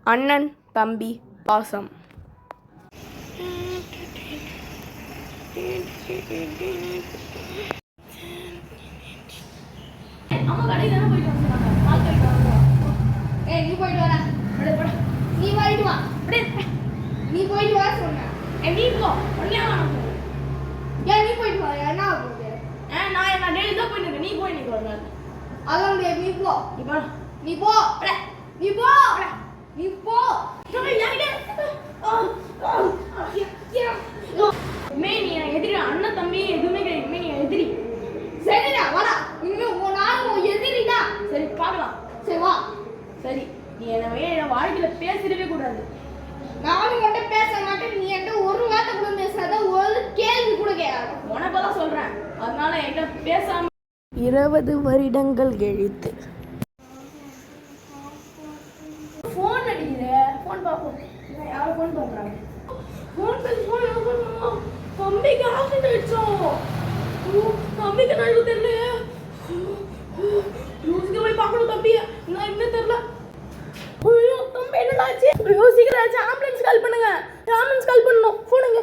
அண்ணன் தம்பி பாசம். நீ போயிட்டு வர, நீ போயிட்டு வா, நீ போயிட்டு வா சொன்ன. நீ போ, ஏன் நீ போயிட்டு வா, என்ன ஆகுது? நான் என்ன டெய்லி தான் போயிட்டு இருக்கேன், நீ போய் நிக்க ஒரு நாள். அதான் முடியாது, நீ போ, நீ போ, நீ போ, நீ போ, நீ போ. நீ எதிரி, அண்ணன் தம்பி எதுவுமே கிடையாது, நீ எதிரி. சரிடா வாடா, இனிமே நானும் எதிரிடா. சரி பார்க்கலாம். சரி வா. சரி, நீ என் வாழ்க்கையில பேசிடவே கூடாது. நானும் மட்டும் பேச மாட்டேன், நீ என்கிட்ட ஒரு வார்த்தை கூட பேசாத, ஒரு கேள்வி கூட கேட்காத. உனக்கெல்லாம் சொல்றேன், அதனால என்ன பேசாம. 20 வருடங்கள் கழித்து. ஃபோன் அடிக்குது, ஃபோன் பார்ப்போம். யாரும் ஃபோன் பண்றாங்க. தம்பிக்கு ஆக்சிடென்ட் ஆயிடுச்சோம். தம்பிக்கு நடுவு தெரியல. யோசிக்க போய் பார்க்கணும் தம்பிய. நான் இன்னும் தெரியல. ஐயோ தம்பி என்னடா ஆச்சு? ஐயோ சீக்கிரம் ஆச்சு, ஆம்புலன்ஸ் கால் பண்ணுங்க. ஆம்புலன்ஸ் கால் பண்ணணும். போனுங்க.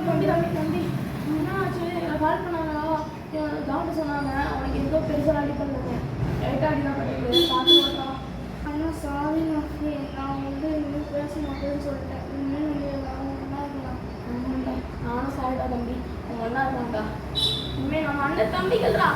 தம்பி தம்பி தம்பி என்ன ஆச்சு? கால் பண்ணாங்களா? டாக்டர் சொன்னாங்க அவனுக்கு எதோ பெருசாக அடி பண்ணுங்க. லைட்டாக அடி தான் பண்ணிருக்கு. பார்த்து மாட்டான். ஆனால் சாரி நஃபி, நான் இன்னும் பேச மாட்டேன்னு சொல்லிட்டேன். இன்னும் நீங்கள் ஒன்றா இருக்கலாம். நானும் சாரிடா தம்பி, அவங்க ஒன்றா இருக்காங்கடா. இனிமேல் நம்ம அண்ணன் தம்பிகள்டா.